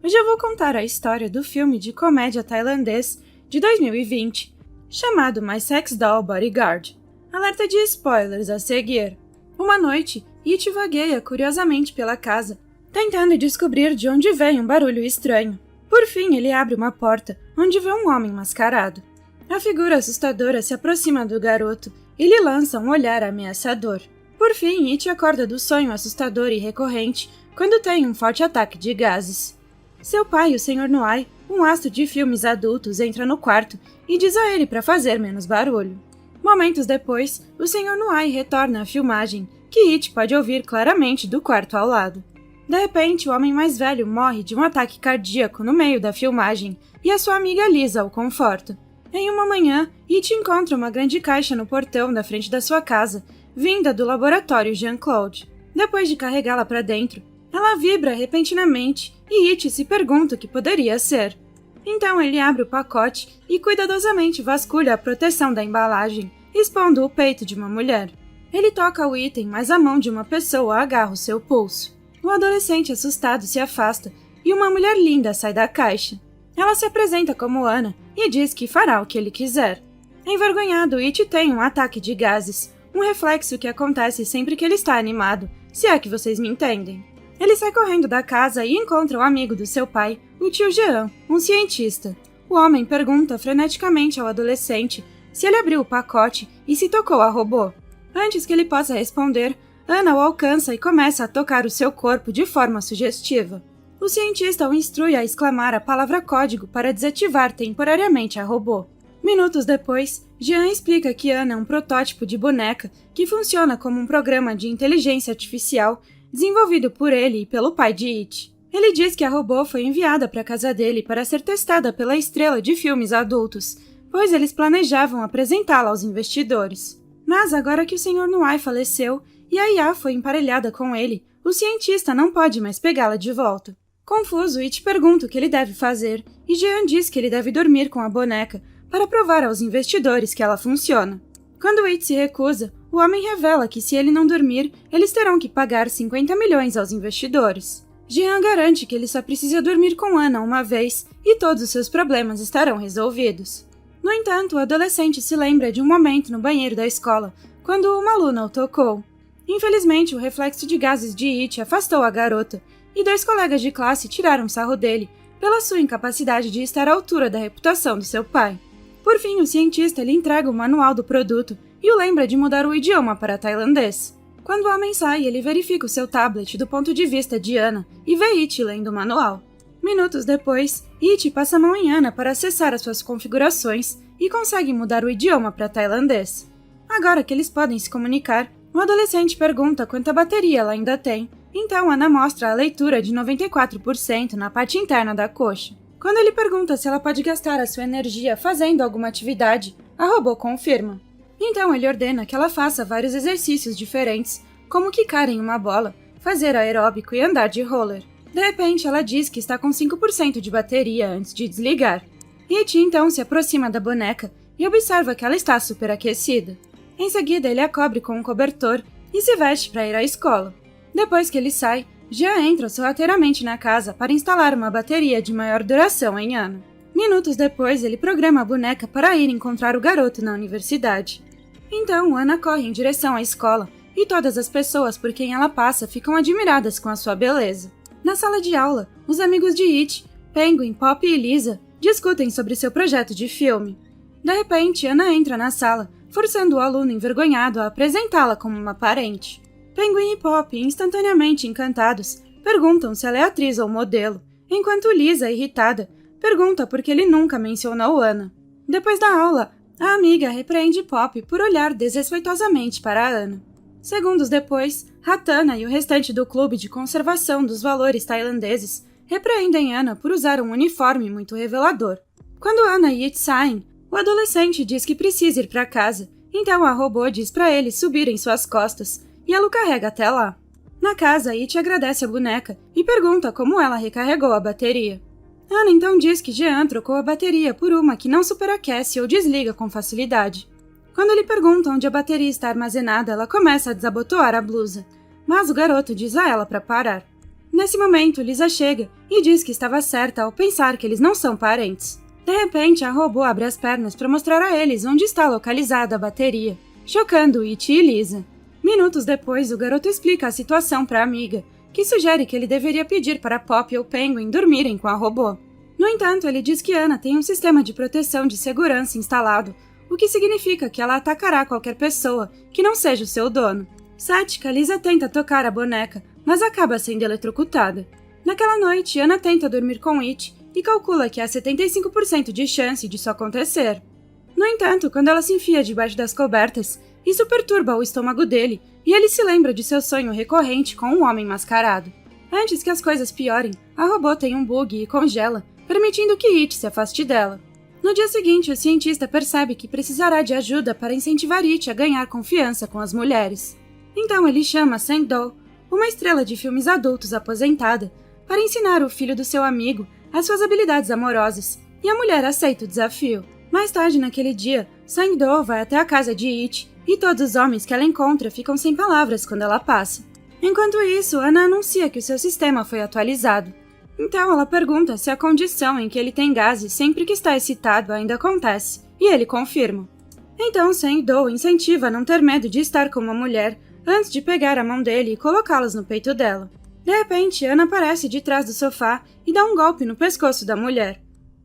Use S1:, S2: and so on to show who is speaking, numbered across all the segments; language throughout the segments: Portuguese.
S1: Hoje eu vou contar a história do filme de comédia tailandês de 2020, chamado My Sex Doll Bodyguard. Alerta de spoilers a seguir. Uma noite, It vagueia curiosamente pela casa, tentando descobrir de onde vem um barulho estranho. Por fim, ele abre uma porta, onde vê um homem mascarado. A figura assustadora se aproxima do garoto e lhe lança um olhar ameaçador. Por fim, It acorda do sonho assustador e recorrente quando tem um forte ataque de gases. Seu pai, o Sr. Noai, um astro de filmes adultos, entra no quarto e diz a ele para fazer menos barulho. Momentos depois, o Sr. Noai retorna à filmagem, que It pode ouvir claramente do quarto ao lado. De repente, o homem mais velho morre de um ataque cardíaco no meio da filmagem e a sua amiga Lisa o conforta. Em uma manhã, It encontra uma grande caixa no portão da frente da sua casa, vinda do laboratório Jean-Claude. Depois de carregá-la para dentro, ela vibra repentinamente e It se pergunta o que poderia ser. Então ele abre o pacote e cuidadosamente vasculha a proteção da embalagem, expondo o peito de uma mulher. Ele toca o item, mas a mão de uma pessoa agarra o seu pulso. O adolescente assustado se afasta e uma mulher linda sai da caixa. Ela se apresenta como Ana e diz que fará o que ele quiser. Envergonhado, It tem um ataque de gases, um reflexo que acontece sempre que ele está animado, se é que vocês me entendem. Ele sai correndo da casa e encontra o amigo do seu pai, o tio Jean, um cientista. O homem pergunta freneticamente ao adolescente se ele abriu o pacote e se tocou a robô. Antes que ele possa responder, Ana o alcança e começa a tocar o seu corpo de forma sugestiva. O cientista o instrui a exclamar a palavra código para desativar temporariamente a robô. Minutos depois, Jean explica que Ana é um protótipo de boneca que funciona como um programa de inteligência artificial desenvolvido por ele e pelo pai de It. Ele diz que a robô foi enviada para a casa dele para ser testada pela estrela de filmes adultos, pois eles planejavam apresentá-la aos investidores. Mas agora que o Sr. Noai faleceu e a IA foi emparelhada com ele, o cientista não pode mais pegá-la de volta. Confuso, It pergunta o que ele deve fazer e Jean diz que ele deve dormir com a boneca para provar aos investidores que ela funciona. Quando It se recusa, o homem revela que se ele não dormir, eles terão que pagar 50 milhões aos investidores. Jean garante que ele só precisa dormir com Ana uma vez e todos os seus problemas estarão resolvidos. No entanto, o adolescente se lembra de um momento no banheiro da escola, quando uma aluna o tocou. Infelizmente, o reflexo de gases de It afastou a garota, e 2 colegas de classe tiraram sarro dele pela sua incapacidade de estar à altura da reputação do seu pai. Por fim, o cientista lhe entrega o manual do produto e o lembra de mudar o idioma para tailandês. Quando o homem sai, ele verifica o seu tablet do ponto de vista de Ana e vê It lendo o manual. Minutos depois, It passa a mão em Ana para acessar as suas configurações e consegue mudar o idioma para tailandês. Agora que eles podem se comunicar, o adolescente pergunta quanta bateria ela ainda tem, então Ana mostra a leitura de 94% na parte interna da coxa. Quando ele pergunta se ela pode gastar a sua energia fazendo alguma atividade, a robô confirma. Então ele ordena que ela faça vários exercícios diferentes, como quicar em uma bola, fazer aeróbico e andar de roller. De repente ela diz que está com 5% de bateria antes de desligar. It então se aproxima da boneca e observa que ela está superaquecida. Em seguida ele a cobre com um cobertor e se veste para ir à escola. Depois que ele sai, Jean entra sorrateiramente na casa para instalar uma bateria de maior duração em Ana. Minutos depois, ele programa a boneca para ir encontrar o garoto na universidade. Então, Ana corre em direção à escola e todas as pessoas por quem ela passa ficam admiradas com a sua beleza. Na sala de aula, os amigos de It, Penguin, Pop e Lisa, discutem sobre seu projeto de filme. De repente, Ana entra na sala, forçando o aluno envergonhado a apresentá-la como uma parente. Penguin e Pop, instantaneamente encantados, perguntam se ela é atriz ou modelo, enquanto Lisa, irritada, pergunta por que ele nunca mencionou Ana. Depois da aula, a amiga repreende Pop por olhar desrespeitosamente para Ana. Segundos depois, Ratana e o restante do clube de conservação dos valores tailandeses repreendem Ana por usar um uniforme muito revelador. Quando Ana e It saem, o adolescente diz que precisa ir para casa, então a robô diz para ele subir em suas costas, e ela o carrega até lá. Na casa, It agradece a boneca e pergunta como ela recarregou a bateria. Ana então diz que Jean trocou a bateria por uma que não superaquece ou desliga com facilidade. Quando ele pergunta onde a bateria está armazenada, ela começa a desabotoar a blusa, mas o garoto diz a ela para parar. Nesse momento, Lisa chega e diz que estava certa ao pensar que eles não são parentes. De repente, a robô abre as pernas para mostrar a eles onde está localizada a bateria, chocando It e Lisa. Minutos depois, o garoto explica a situação para a amiga, que sugere que ele deveria pedir para Pop ou Penguin dormirem com a robô. No entanto, ele diz que Anna tem um sistema de proteção de segurança instalado, o que significa que ela atacará qualquer pessoa que não seja o seu dono. Cética, Lisa tenta tocar a boneca, mas acaba sendo eletrocutada. Naquela noite, Anna tenta dormir com It e calcula que há 75% de chance disso acontecer. No entanto, quando ela se enfia debaixo das cobertas, isso perturba o estômago dele e ele se lembra de seu sonho recorrente com um homem mascarado. Antes que as coisas piorem, a robô tem um bug e congela, permitindo que It se afaste dela. No dia seguinte, o cientista percebe que precisará de ajuda para incentivar It a ganhar confiança com as mulheres. Então ele chama Sang-do, uma estrela de filmes adultos aposentada, para ensinar o filho do seu amigo as suas habilidades amorosas, e a mulher aceita o desafio. Mais tarde naquele dia, Sang-do vai até a casa de It, e todos os homens que ela encontra ficam sem palavras quando ela passa. Enquanto isso, Anna anuncia que o seu sistema foi atualizado. Então ela pergunta se a condição em que ele tem gases sempre que está excitado ainda acontece, e ele confirma. Então Sang-do incentiva a não ter medo de estar com uma mulher antes de pegar a mão dele e colocá-las no peito dela. De repente, Anna aparece de trás do sofá e dá um golpe no pescoço da mulher.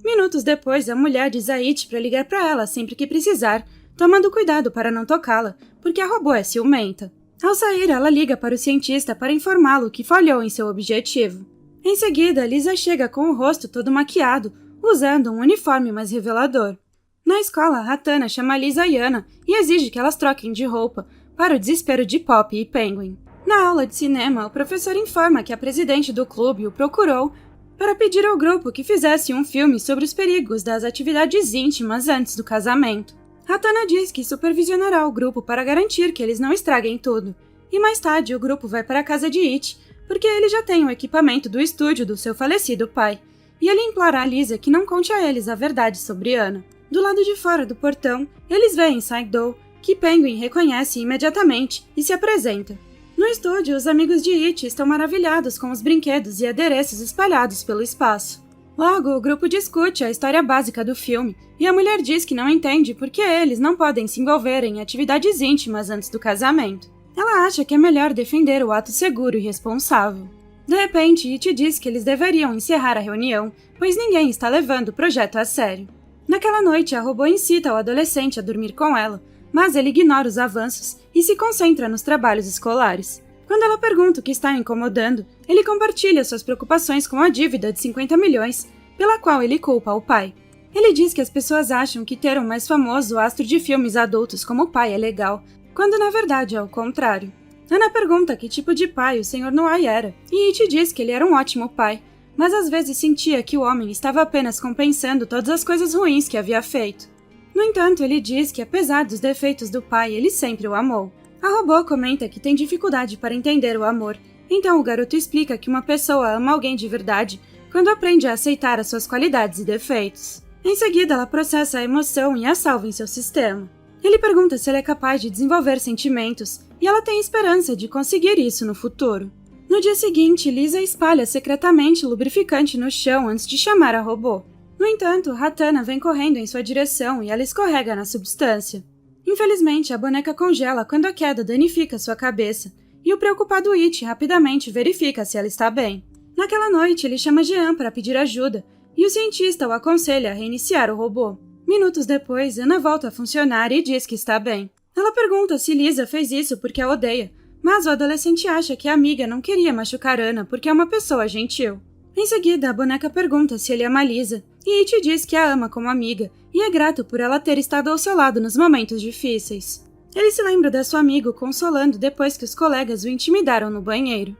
S1: Minutos depois, a mulher diz a It para ligar para ela sempre que precisar, tomando cuidado para não tocá-la, porque a robô é ciumenta. Ao sair, ela liga para o cientista para informá-lo que falhou em seu objetivo. Em seguida, Lisa chega com o rosto todo maquiado, usando um uniforme mais revelador. Na escola, Ratana chama Lisa e Anna e exige que elas troquem de roupa, para o desespero de Pop e Penguin. Na aula de cinema, o professor informa que a presidente do clube o procurou para pedir ao grupo que fizesse um filme sobre os perigos das atividades íntimas antes do casamento. Ratana diz que supervisionará o grupo para garantir que eles não estraguem tudo, e mais tarde o grupo vai para a casa de It, porque ele já tem o equipamento do estúdio do seu falecido pai, e ele implora a Lisa que não conte a eles a verdade sobre Anna. Do lado de fora do portão, eles veem Sang-do, que Penguin reconhece imediatamente e se apresenta. No estúdio, os amigos de It estão maravilhados com os brinquedos e adereços espalhados pelo espaço. Logo, o grupo discute a história básica do filme, e a mulher diz que não entende por que eles não podem se envolver em atividades íntimas antes do casamento. Ela acha que é melhor defender o ato seguro e responsável. De repente, It diz que eles deveriam encerrar a reunião, pois ninguém está levando o projeto a sério. Naquela noite, a robô incita o adolescente a dormir com ela, mas ele ignora os avanços e se concentra nos trabalhos escolares. Quando ela pergunta o que está incomodando, ele compartilha suas preocupações com a dívida de 50 milhões, pela qual ele culpa o pai. Ele diz que as pessoas acham que ter um mais famoso astro de filmes adultos como pai é legal, quando na verdade é o contrário. Anna pergunta que tipo de pai o Sr. Noai era, e It diz que ele era um ótimo pai, mas às vezes sentia que o homem estava apenas compensando todas as coisas ruins que havia feito. No entanto, ele diz que apesar dos defeitos do pai, ele sempre o amou. A robô comenta que tem dificuldade para entender o amor, então o garoto explica que uma pessoa ama alguém de verdade quando aprende a aceitar as suas qualidades e defeitos. Em seguida, ela processa a emoção e a salva em seu sistema. Ele pergunta se ele é capaz de desenvolver sentimentos, e ela tem esperança de conseguir isso no futuro. No dia seguinte, Lisa espalha secretamente lubrificante no chão antes de chamar a robô. No entanto, Ratana vem correndo em sua direção e ela escorrega na substância. Infelizmente, a boneca congela quando a queda danifica sua cabeça, e o preocupado It rapidamente verifica se ela está bem. Naquela noite, ele chama Jean para pedir ajuda, e o cientista o aconselha a reiniciar o robô. Minutos depois, Anna volta a funcionar e diz que está bem. Ela pergunta se Lisa fez isso porque a odeia, mas o adolescente acha que a amiga não queria machucar Anna porque é uma pessoa gentil. Em seguida, a boneca pergunta se ele ama Lisa, e It diz que a ama como amiga e é grato por ela ter estado ao seu lado nos momentos difíceis. Ele se lembra da sua amiga consolando depois que os colegas o intimidaram no banheiro.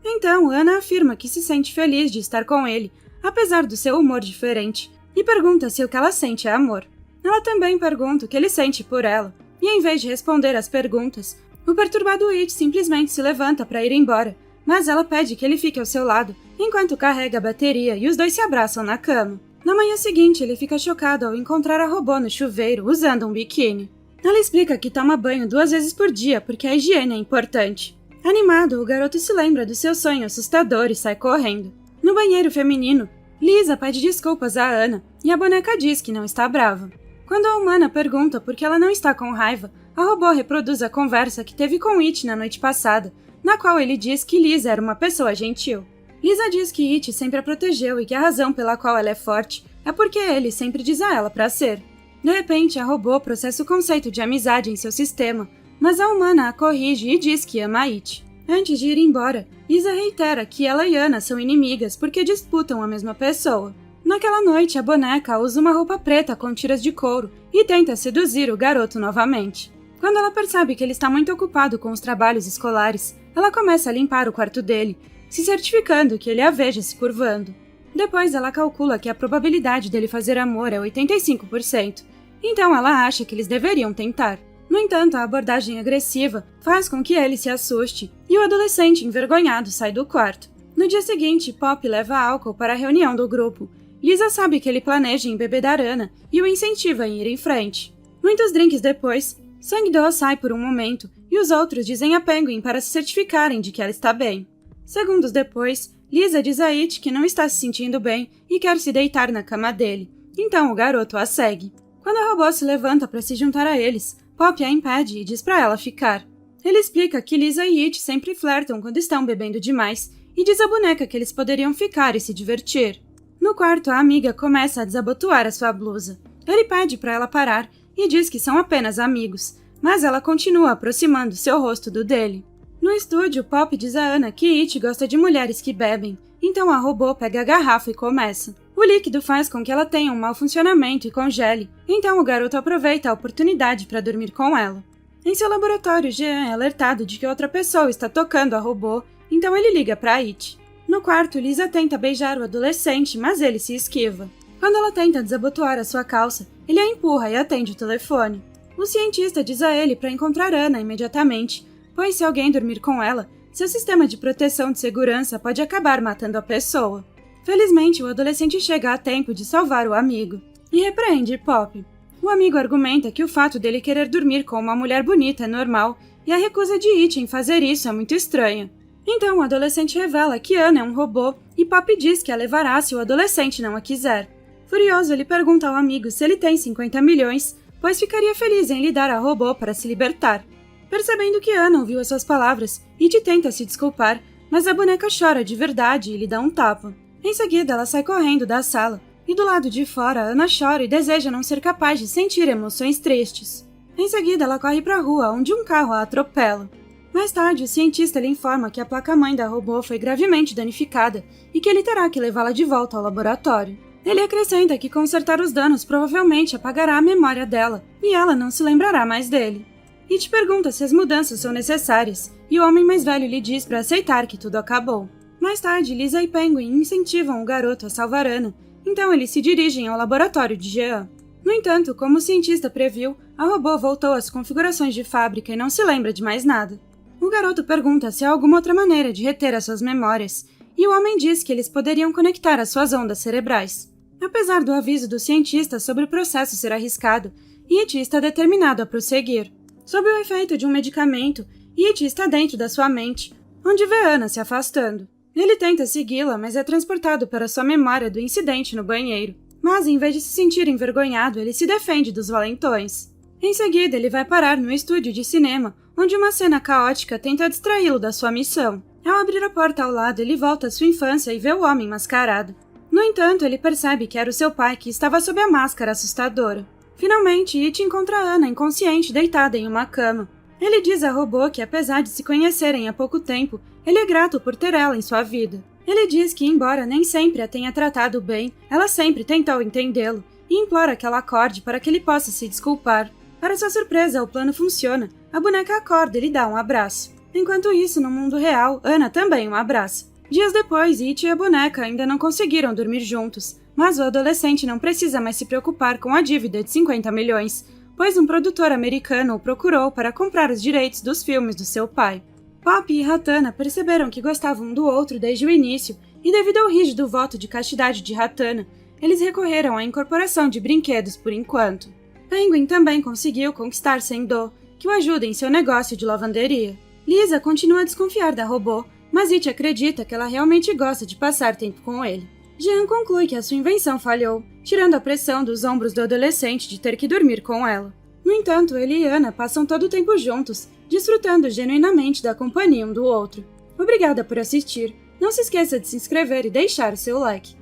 S1: Então, Anna afirma que se sente feliz de estar com ele, apesar do seu humor diferente, e pergunta se o que ela sente é amor. Ela também pergunta o que ele sente por ela, e em vez de responder às perguntas, o perturbado It simplesmente se levanta para ir embora, mas ela pede que ele fique ao seu lado, enquanto carrega a bateria e os dois se abraçam na cama. Na manhã seguinte, ele fica chocado ao encontrar a robô no chuveiro usando um biquíni. Ela explica que toma banho 2 vezes por dia porque a higiene é importante. Animado, o garoto se lembra do seu sonho assustador e sai correndo. No banheiro feminino, Lisa pede desculpas a Anna e a boneca diz que não está brava. Quando a humana pergunta por que ela não está com raiva, a robô reproduz a conversa que teve com It na noite passada, na qual ele diz que Lisa era uma pessoa gentil. Lisa diz que It sempre a protegeu e que a razão pela qual ela é forte é porque ele sempre diz a ela para ser. De repente, a robô processa o conceito de amizade em seu sistema, mas a humana a corrige e diz que ama It. Antes de ir embora, Lisa reitera que ela e Anna são inimigas porque disputam a mesma pessoa. Naquela noite, a boneca usa uma roupa preta com tiras de couro e tenta seduzir o garoto novamente. Quando ela percebe que ele está muito ocupado com os trabalhos escolares, ela começa a limpar o quarto dele, se certificando que ele a veja se curvando. Depois, ela calcula que a probabilidade dele fazer amor é 85%, então ela acha que eles deveriam tentar. No entanto, a abordagem agressiva faz com que ele se assuste e o adolescente envergonhado sai do quarto. No dia seguinte, Pop leva álcool para a reunião do grupo. Lisa sabe que ele planeja embebedar Anna e o incentiva a ir em frente. Muitos drinks depois, Sang-do sai por um momento e os outros dizem a Penguin para se certificarem de que ela está bem. Segundos depois, Lisa diz a It que não está se sentindo bem e quer se deitar na cama dele, então o garoto a segue. Quando a robô se levanta para se juntar a eles, Pop a impede e diz para ela ficar. Ele explica que Lisa e It sempre flertam quando estão bebendo demais e diz à boneca que eles poderiam ficar e se divertir. No quarto, a amiga começa a desabotoar a sua blusa. Ele pede para ela parar e diz que são apenas amigos, mas ela continua aproximando seu rosto do dele. No estúdio, Pop diz a Anna que It gosta de mulheres que bebem, então a robô pega a garrafa e começa. O líquido faz com que ela tenha um mau funcionamento e congele, então o garoto aproveita a oportunidade para dormir com ela. Em seu laboratório, Jean é alertado de que outra pessoa está tocando a robô, então ele liga para It. No quarto, Lisa tenta beijar o adolescente, mas ele se esquiva. Quando ela tenta desabotoar a sua calça, ele a empurra e atende o telefone. O cientista diz a ele para encontrar Anna imediatamente, pois se alguém dormir com ela, seu sistema de proteção de segurança pode acabar matando a pessoa. Felizmente, o adolescente chega a tempo de salvar o amigo e repreende Pop. O amigo argumenta que o fato dele querer dormir com uma mulher bonita é normal e a recusa de It em fazer isso é muito estranha. Então, o adolescente revela que Anna é um robô e Pop diz que a levará se o adolescente não a quiser. Furioso, ele pergunta ao amigo se ele tem 50 milhões, pois ficaria feliz em lhe dar a robô para se libertar. Percebendo que Anna ouviu as suas palavras, It tenta se desculpar, mas a boneca chora de verdade e lhe dá um tapa. Em seguida, ela sai correndo da sala, e do lado de fora, Anna chora e deseja não ser capaz de sentir emoções tristes. Em seguida, ela corre para a rua, onde um carro a atropela. Mais tarde, o cientista lhe informa que a placa-mãe da robô foi gravemente danificada e que ele terá que levá-la de volta ao laboratório. Ele acrescenta que consertar os danos provavelmente apagará a memória dela, e ela não se lembrará mais dele. It pergunta se as mudanças são necessárias, e o homem mais velho lhe diz para aceitar que tudo acabou. Mais tarde, Lisa e Penguin incentivam o garoto a salvar Anna, então eles se dirigem ao laboratório de Jean. No entanto, como o cientista previu, a robô voltou às configurações de fábrica e não se lembra de mais nada. O garoto pergunta se há alguma outra maneira de reter as suas memórias, e o homem diz que eles poderiam conectar as suas ondas cerebrais. Apesar do aviso do cientista sobre o processo ser arriscado, It está determinado a prosseguir. Sob o efeito de um medicamento, It está dentro da sua mente, onde vê Anna se afastando. Ele tenta segui-la, mas é transportado para sua memória do incidente no banheiro. Mas, em vez de se sentir envergonhado, ele se defende dos valentões. Em seguida, ele vai parar no estúdio de cinema, onde uma cena caótica tenta distraí-lo da sua missão. Ao abrir a porta ao lado, ele volta à sua infância e vê o homem mascarado. No entanto, ele percebe que era o seu pai que estava sob a máscara assustadora. Finalmente, It encontra Anna inconsciente deitada em uma cama. Ele diz a robô que, apesar de se conhecerem há pouco tempo, ele é grato por ter ela em sua vida. Ele diz que, embora nem sempre a tenha tratado bem, ela sempre tentou entendê-lo e implora que ela acorde para que ele possa se desculpar. Para sua surpresa, o plano funciona. A boneca acorda e lhe dá um abraço. Enquanto isso, no mundo real, Anna também o abraça. Dias depois, It e a boneca ainda não conseguiram dormir juntos, mas o adolescente não precisa mais se preocupar com a dívida de 50 milhões, pois um produtor americano o procurou para comprar os direitos dos filmes do seu pai. Pop e Ratana perceberam que gostavam um do outro desde o início, e devido ao rígido voto de castidade de Ratana, eles recorreram à incorporação de brinquedos por enquanto. Penguin também conseguiu conquistar Sendo, que o ajuda em seu negócio de lavanderia. Lisa continua a desconfiar da robô, mas It acredita que ela realmente gosta de passar tempo com ele. Jean conclui que a sua invenção falhou, tirando a pressão dos ombros do adolescente de ter que dormir com ela. No entanto, ele e Ana passam todo o tempo juntos, desfrutando genuinamente da companhia um do outro. Obrigada por assistir. Não se esqueça de se inscrever e deixar o seu like.